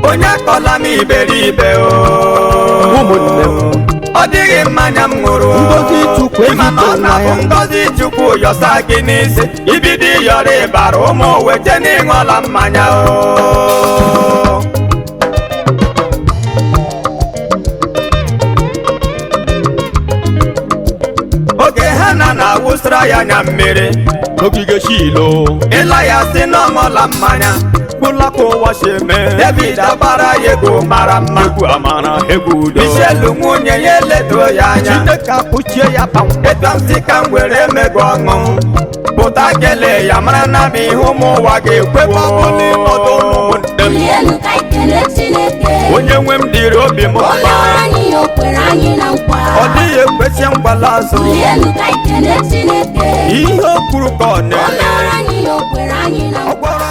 onye akọla m iberibe o ụmụnne m ọ dịghị mmanya m ṅụrụ Ngozi Chukwu ịma na ọ na-abụ Ngozi Chukwu yọsa gị n'isi ibido ịyọrọ ịbara ụmụ wete n'ịṅụla mmanya o oge ha na-awụsara ya anya mmiri n'ogige Shilo ịla ya si n'ọṅụla mmanya bụla ka ụwa si eme David agbara ya ego mara mma egwu amara egwu udo Michelle nwunye ya eledo ya anya Chineke akpụchie ya kpam etu m si ka m were emego ọṅụ pụta kelee ya mara na m ihe ụmụ ụwa ga-ekwekwa ọbụla ịnọdụ ụmụnne m onye nwe m dịrị obi m mma ọ dịghị ekwesị mgbala azụ ihe o kwuru ka ọ na-eme ọ gwara